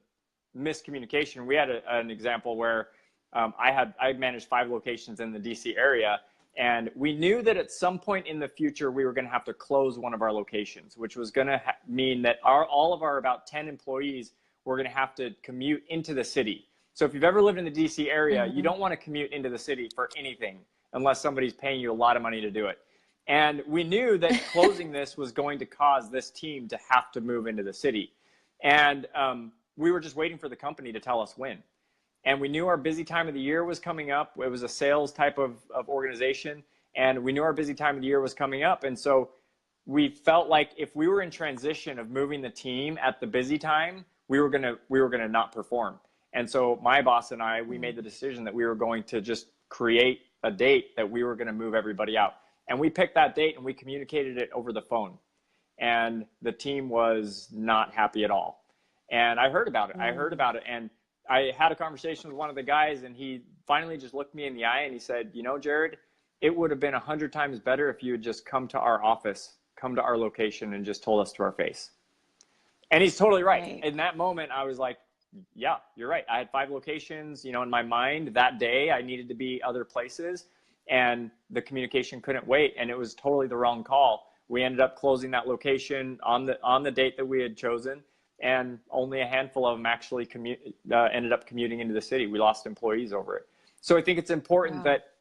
miscommunication. We had an example where I managed 5 locations in the DC area, and we knew that at some point in the future we were going to have to close one of our locations, which was going to mean that all of our about 10 employees were going to have to commute into the city. So if you've ever lived in the DC area, you don't want to commute into the city for anything unless somebody's paying you a lot of money to do it. And we knew that closing this was going to cause this team to have to move into the city. And we were just waiting for the company to tell us when. And we knew our busy time of the year was coming up. It was a sales type of organization. And we knew our busy time of the year was coming up. And so we felt like if we were in transition of moving the team at the busy time, we were gonna not perform. And so my boss and I, we made the decision that we were going to just create a date that we were going to move everybody out. And we picked that date and we communicated it over the phone. And the team was not happy at all. And I heard about it. And I had a conversation with one of the guys, and he finally just looked me in the eye and he said, you know, Jared, it would have been 100 times better if you had just come to our office, come to our location, and just told us to our face. And he's totally right. In that moment, I was like, yeah, you're right. I had 5 locations, you know, in my mind that day. I needed to be other places, and the communication couldn't wait. And it was totally the wrong call. We ended up closing that location on the date that we had chosen. And only a handful of them actually ended up commuting into the city. We lost employees over it. So I think it's important that,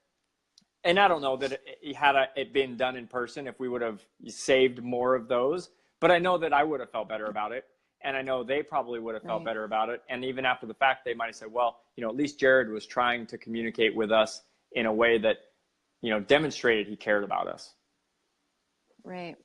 and I don't know that had it been done in person, if we would have saved more of those, but I know that I would have felt better about it. And I know they probably would have felt better about it. And even after the fact, they might have said, well, you know, at least Jared was trying to communicate with us in a way that, you know, demonstrated he cared about us. Right.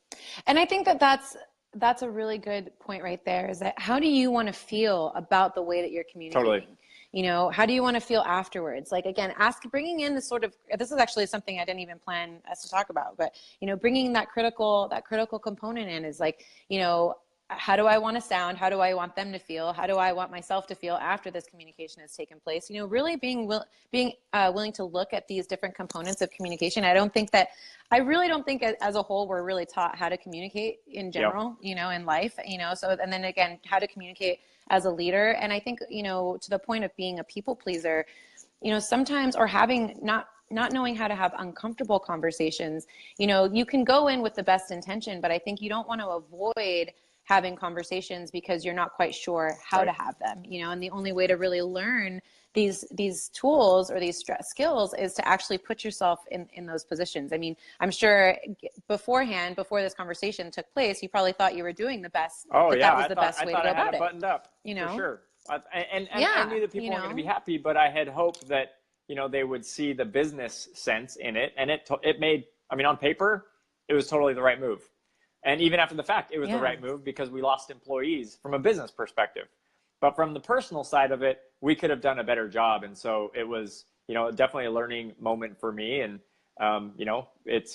And I think that that's a really good point right there, is that how do you want to feel about the way that you're communicating? Totally. You know, how do you want to feel afterwards? Like, again, bringing in this is actually something I didn't even plan us to talk about, but, you know, bringing that critical component in is like, you know, how do I want to sound? How do I want them to feel? How do I want myself to feel after this communication has taken place? You know, really being willing to look at these different components of communication. I really don't think as a whole, we're really taught how to communicate in general, you know, in life, you know, so, and then again, how to communicate as a leader. And I think, you know, to the point of being a people pleaser, you know, sometimes, or having not knowing how to have uncomfortable conversations, you know, you can go in with the best intention, but I think you don't want to avoid having conversations because you're not quite sure how to have them, you know, and the only way to really learn these tools or these skills is to actually put yourself in those positions. I mean, I'm sure before this conversation took place, you probably thought you were doing the best. That was the best way to go about it. Buttoned up, you know, for sure. And I knew that people weren't going to be happy, but I had hoped that, you know, they would see the business sense in it. And it made, I mean, on paper, it was totally the right move. And even after the fact, it was the right move because we lost employees from a business perspective. But from the personal side of it, we could have done a better job. And so it was, you know, definitely a learning moment for me. And, you know,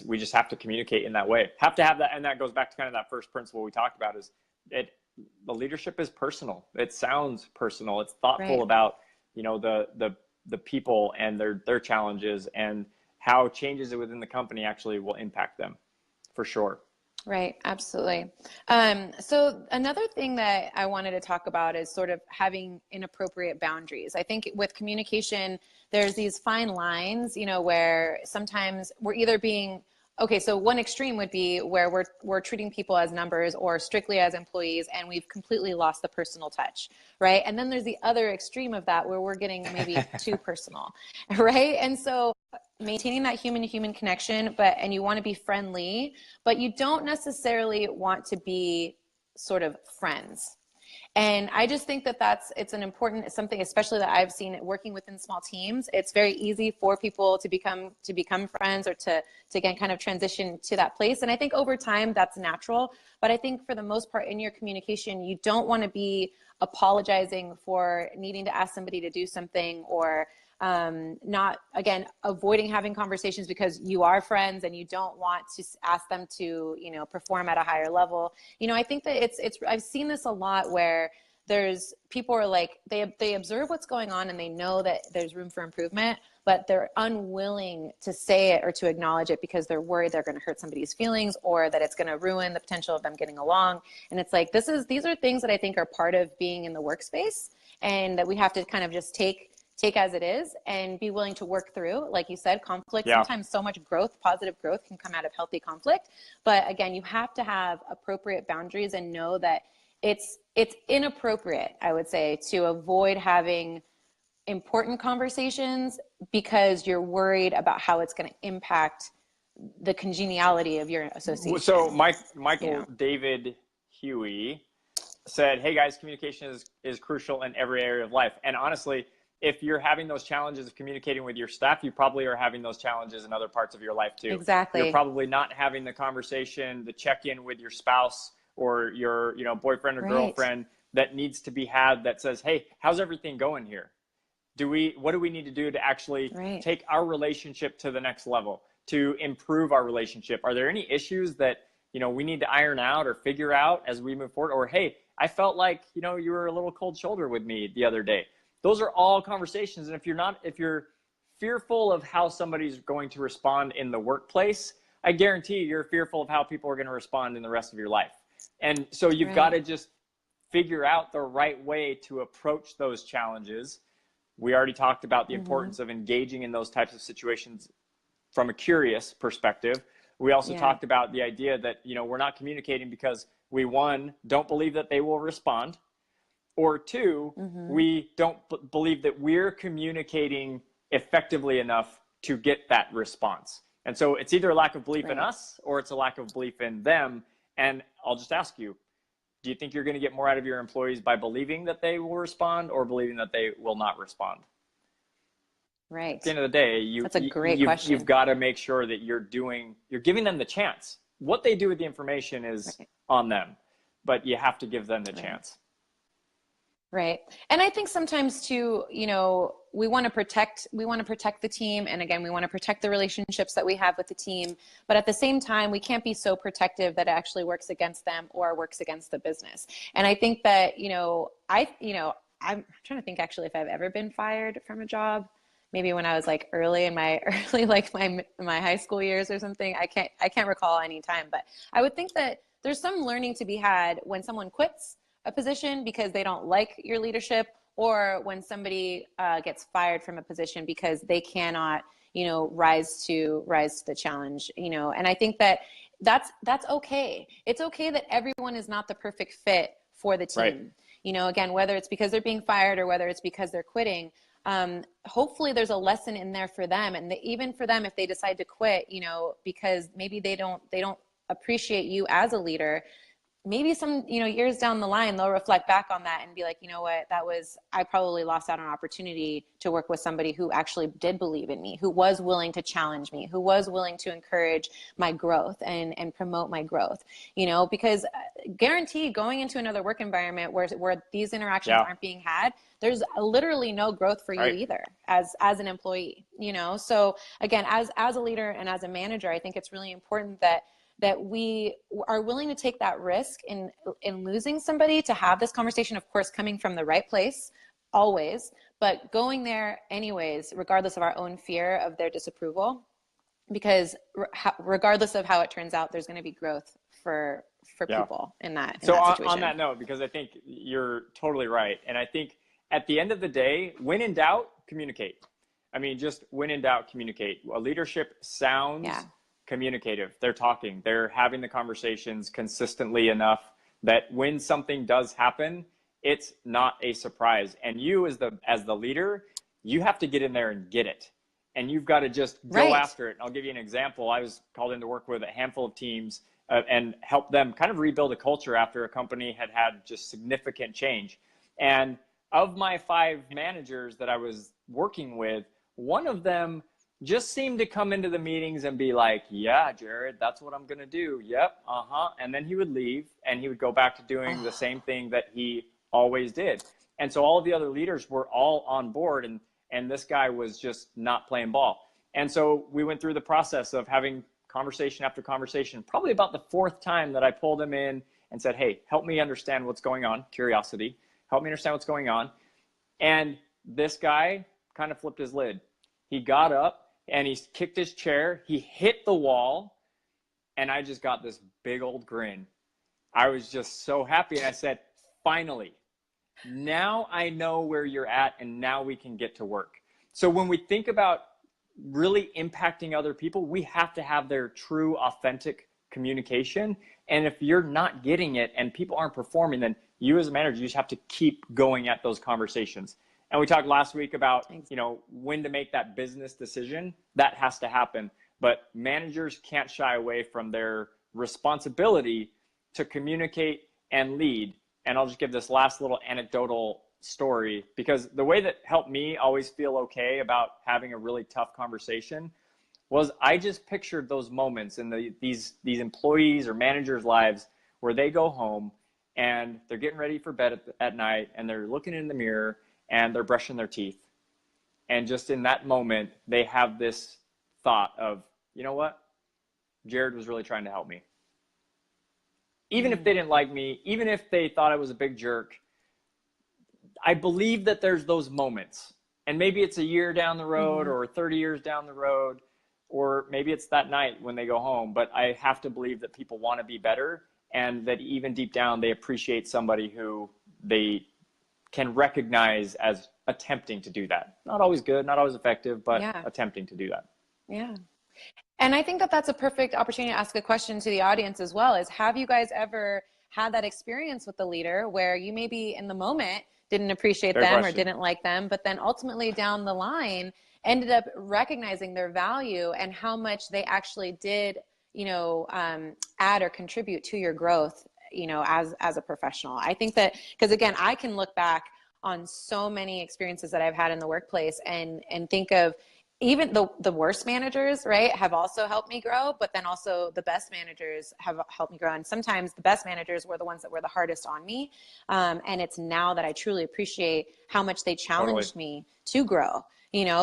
we just have to communicate in that way. Have to have that. And that goes back to kind of that first principle we talked about, is the leadership is personal. It sounds personal. It's thoughtful about, you know, the people and their challenges, and how changes within the company actually will impact them, for sure. Right. Absolutely. So another thing that I wanted to talk about is sort of having inappropriate boundaries. I think with communication, there's these fine lines, you know, where sometimes we're either being, so one extreme would be where we're treating people as numbers or strictly as employees, and we've completely lost the personal touch, right? And then there's the other extreme of that where we're getting maybe too personal, right? And so maintaining that human-to-human connection, and you want to be friendly, but you don't necessarily want to be sort of friends. And I just think that it's something, especially that I've seen working within small teams. It's very easy for people to become friends, or to again, kind of transition to that place. And I think over time that's natural, But I think for the most part in your communication, you don't want to be apologizing for needing to ask somebody to do something, or not, again, avoiding having conversations because you are friends and you don't want to ask them to, perform at a higher level. I think that I've seen this a lot where there's people are like, they observe what's going on and they know that there's room for improvement, but they're unwilling to say it or to acknowledge it because they're worried they're going to hurt somebody's feelings, or that it's going to ruin the potential of them getting along. And it's like, these are things that I think are part of being in the workspace, and that we have to kind of just take as it is and be willing to work through. Like you said, conflict, sometimes so much growth, positive growth can come out of healthy conflict. But again, you have to have appropriate boundaries and know that it's inappropriate, I would say, to avoid having important conversations because you're worried about how it's going to impact the congeniality of your association. So Michael David Huey said, hey guys, communication is crucial in every area of life. And honestly, if you're having those challenges of communicating with your staff, you probably are having those challenges in other parts of your life too. Exactly. You're probably not having the conversation, the check-in with your spouse or your boyfriend or girlfriend that needs to be had, that says, hey, how's everything going here? What do we need to do to actually take our relationship to the next level, to improve our relationship? Are there any issues that we need to iron out or figure out as we move forward? Or, hey, I felt like you were a little cold shoulder with me the other day. Those are all conversations. And if you're fearful of how somebody's going to respond in the workplace, I guarantee you're fearful of how people are going to respond in the rest of your life. And so you've got to just figure out the right way to approach those challenges. We already talked about the importance of engaging in those types of situations from a curious perspective. We also talked about the idea that, we're not communicating because we, one, don't believe that they will respond, or two, we don't believe that we're communicating effectively enough to get that response. And so it's either a lack of belief in us or it's a lack of belief in them. And I'll just ask you, do you think you're going to get more out of your employees by believing that they will respond or believing that they will not respond? Right. At the end of the day, that's a great question. You've got to make sure that you're giving them the chance. What they do with the information is on them, but you have to give them the chance. Right. And I think sometimes too, we want to protect the team. And again, we want to protect the relationships that we have with the team. But at the same time, we can't be so protective that it actually works against them or works against the business. And I think that, I'm trying to think actually if I've ever been fired from a job. Maybe when I was like early my high school years or something. I can't recall any time, but I would think that there's some learning to be had when someone quits a position because they don't like your leadership, or when somebody gets fired from a position because they cannot, rise to the challenge, and I think that that's okay. It's okay that everyone is not the perfect fit for the team. Again, whether it's because they're being fired or whether it's because they're quitting, hopefully there's a lesson in there for them. And even for them, if they decide to quit, because maybe they don't appreciate you as a leader, maybe some, years down the line, they'll reflect back on that and be like, what, I probably lost out on an opportunity to work with somebody who actually did believe in me, who was willing to challenge me, who was willing to encourage my growth and promote my growth, because guaranteed going into another work environment where these interactions aren't being had, there's literally no growth for you either as an employee, So again, as a leader and as a manager, I think it's really important that we are willing to take that risk in losing somebody, to have this conversation, of course, coming from the right place always, but going there anyways, regardless of our own fear of their disapproval, because regardless of how it turns out, there's going to be growth for people in that situation. On that note, because I think you're totally right. And I think at the end of the day, when in doubt, communicate. I mean, just when in doubt, communicate. A leadership sounds communicative. They're talking, they're having the conversations consistently enough that when something does happen, it's not a surprise. And you as the leader, you have to get in there and get it. And you've got to just go after it. I'll give you an example. I was called in to work with a handful of teams and help them kind of rebuild a culture after a company had just significant change. And of my 5 managers that I was working with, one of them just seemed to come into the meetings and be like, yeah, Jared, that's what I'm going to do. Yep. And then he would leave and he would go back to doing the same thing that he always did. And so all of the other leaders were all on board, and this guy was just not playing ball. And so we went through the process of having conversation after conversation, probably about the fourth time that I pulled him in and said, hey, help me understand what's going on. Curiosity. Help me understand what's going on. And this guy kind of flipped his lid. He got up and he kicked his chair. He hit the wall. And I just got this big old grin. I was just so happy. And I said, finally, now I know where you're at, and now we can get to work. So when we think about really impacting other people, we have to have their true, authentic communication. And if you're not getting it and people aren't performing, then you as a manager, you just have to keep going at those conversations. And we talked last week about, when to make that business decision. That has to happen. But managers can't shy away from their responsibility to communicate and lead. And I'll just give this last little anecdotal story, because the way that helped me always feel okay about having a really tough conversation was I just pictured those moments in these employees or managers' lives where they go home and they're getting ready for bed at night and they're looking in the mirror and they're brushing their teeth. And just in that moment, they have this thought of, you know what? Jared was really trying to help me. Even if they didn't like me, even if they thought I was a big jerk, I believe that there's those moments. And maybe it's a year down the road or 30 years down the road, or maybe it's that night when they go home. But I have to believe that people want to be better, and that even deep down they appreciate somebody who they can recognize as attempting to do that. Not always good, not always effective, but attempting to do that. Yeah. And I think that that's a perfect opportunity to ask a question to the audience as well, is have you guys ever had that experience with the leader where you maybe in the moment didn't appreciate them or didn't like them, but then ultimately down the line ended up recognizing their value and how much they actually did, add or contribute to your growth, as a professional. I think that, because again, I can look back on so many experiences that I've had in the workplace and think of even the worst managers, right, have also helped me grow, but then also the best managers have helped me grow. And sometimes the best managers were the ones that were the hardest on me. And it's now that I truly appreciate how much they challenged me to grow,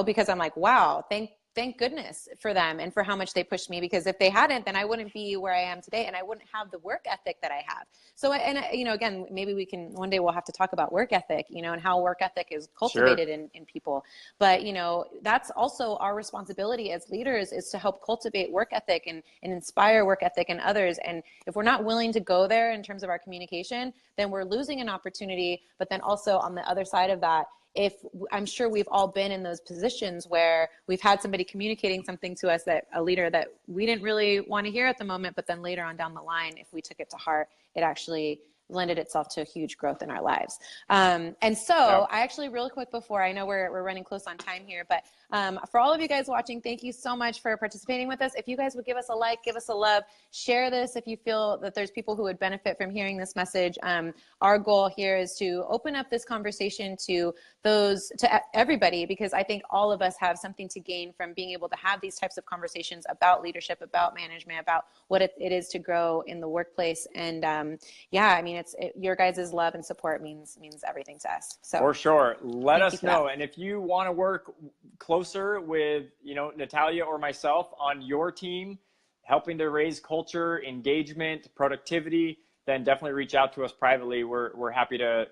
because I'm like, wow, thank goodness for them and for how much they pushed me, because if they hadn't, then I wouldn't be where I am today and I wouldn't have the work ethic that I have. So, again, maybe one day we'll have to talk about work ethic, and how work ethic is cultivated in people. But, that's also our responsibility as leaders, is to help cultivate work ethic and inspire work ethic in others. And if we're not willing to go there in terms of our communication, then we're losing an opportunity. But then also on the other side of that, I'm sure we've all been in those positions where we've had somebody communicating something to us, that a leader that we didn't really want to hear at the moment, but then later on down the line, if we took it to heart, it actually lended itself to a huge growth in our lives. I actually, really quick before, I know we're running close on time here, but for all of you guys watching, thank you so much for participating with us. If you guys would give us a like, give us a love, share this if you feel that there's people who would benefit from hearing this message. Our goal here is to open up this conversation to everybody, because I think all of us have something to gain from being able to have these types of conversations about leadership, about management, about what it is to grow in the workplace. And your guys' love and support means everything to us. So for sure, let us know. And if you want to work closer with Natalia or myself on your team, helping to raise culture, engagement, productivity, then definitely reach out to us privately. We're happy to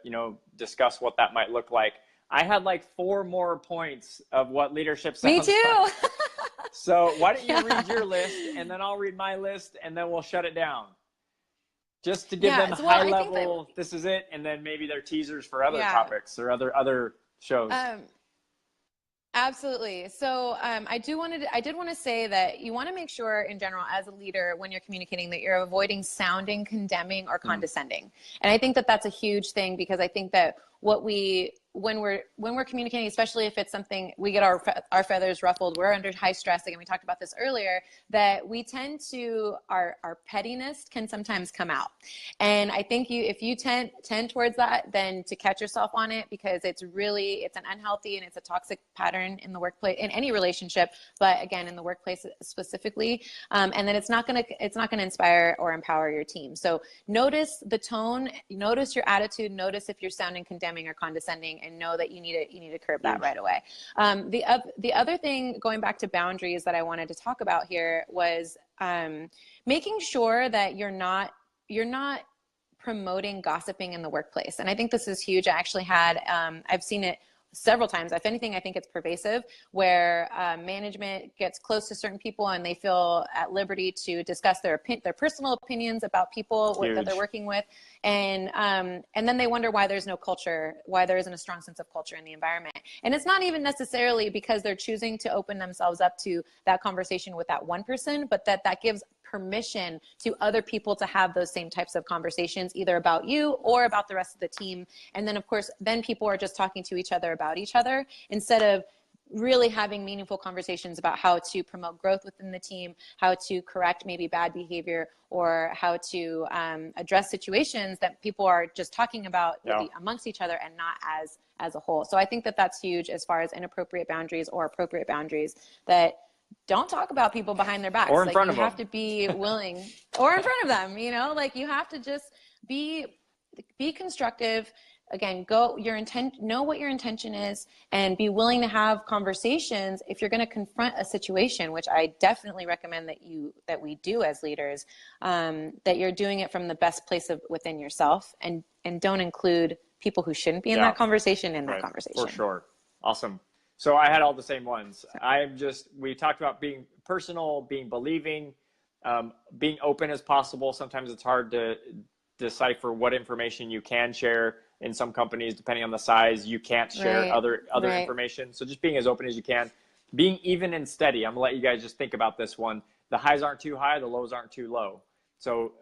discuss what that might look like. I had like 4 more points of what leadership sounds Me too. like. So why don't you read your list, and then I'll read my list, and then we'll shut it down. Just to give them a high level, this is it, and then maybe they're teasers for other topics or other shows. Absolutely. So I did want to say that you want to make sure in general as a leader, when you're communicating, that you're avoiding sounding condemning or condescending. And I think that that's a huge thing, because I think that what we when we're communicating, especially if it's something we get our feathers ruffled, we're under high stress. Again, we talked about this earlier, that we tend to, our pettiness can sometimes come out. And I think if you tend towards that, then to catch yourself on it, because it's an unhealthy and it's a toxic pattern in the workplace, in any relationship, but again, in the workplace specifically. And then it's not going to inspire or empower your team. So notice the tone, notice your attitude, notice if you're sounding condemning or condescending, and know that you need to curb that right away. The other thing, going back to boundaries, that I wanted to talk about here was making sure that you're not promoting gossiping in the workplace. And I think this is huge. I actually had, I've seen it several times. If anything, I think it's pervasive, where management gets close to certain people and they feel at liberty to discuss their personal opinions about people that they're working with. And then they wonder why there's no culture, why there isn't a strong sense of culture in the environment. And it's not even necessarily because they're choosing to open themselves up to that conversation with that one person, but that gives permission to other people to have those same types of conversations, either about you or about the rest of the team. And then, of course, then people are just talking to each other about each other, instead of really having meaningful conversations about how to promote growth within the team, how to correct maybe bad behavior, or how to address situations that people are just talking about amongst each other and not as a whole. So I think that that's huge as far as inappropriate boundaries or appropriate boundaries, that don't talk about people behind their backs. Or in front of them. You have to be willing, or in front of them, like you have to just be constructive. Again, know what your intention is, and be willing to have conversations if you're going to confront a situation, which I definitely recommend that we do as leaders, that you're doing it from the best place within yourself, and don't include people who shouldn't be in that conversation in that conversation. For sure. Awesome. So I had all the same ones. We talked about being personal, being believing, being open as possible. Sometimes it's hard to decipher what information you can share. In some companies, depending on the size, you can't share other information. So just being as open as you can, being even and steady. I'm gonna let you guys just think about this one. The highs aren't too high, the lows aren't too low. So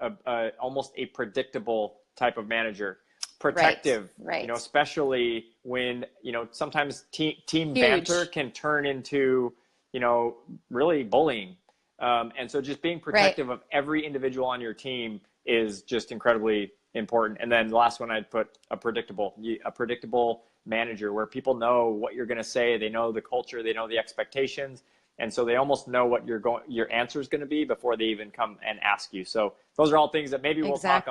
almost a predictable type of manager. Protective, especially when, sometimes team banter can turn into, really bullying. And so just being protective of every individual on your team is just incredibly important. And then the last one, I'd put a predictable manager, where people know what you're going to say. They know the culture, they know the expectations. And so they almost know what your answer is going to be before they even come and ask you. So those are all things that maybe we'll talk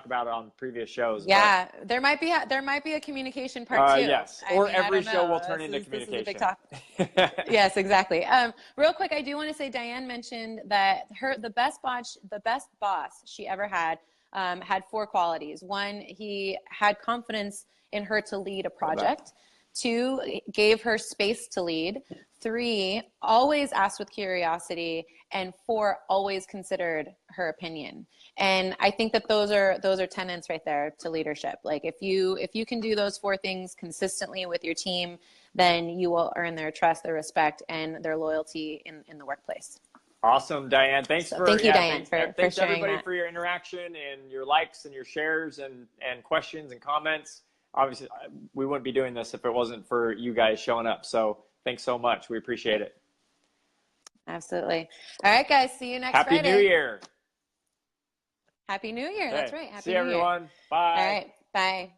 about on previous shows. Yeah, but there might be a communication part too. Yes, every show will turn into communication. This is a big topic. Yes, exactly. Real quick, I do want to say Diane mentioned that the best boss she ever had 4 qualities. 1, he had confidence in her to lead a project. 2, gave her space to lead. 3, always asked with curiosity. And 4, always considered her opinion. And I think that those are tenets right there to leadership. Like if you can do those 4 things consistently with your team, then you will earn their trust, their respect, and their loyalty in the workplace. Awesome, Diane. Thank you, Diane, for sharing everybody that. For your interaction and your likes and your shares and questions and comments. Obviously, we wouldn't be doing this if it wasn't for you guys showing up. So thanks so much. We appreciate it. Absolutely. All right, guys. See you next Friday. Happy New Year. Happy New Year. That's right. Happy See New Year. everyone. Bye. All right. Bye.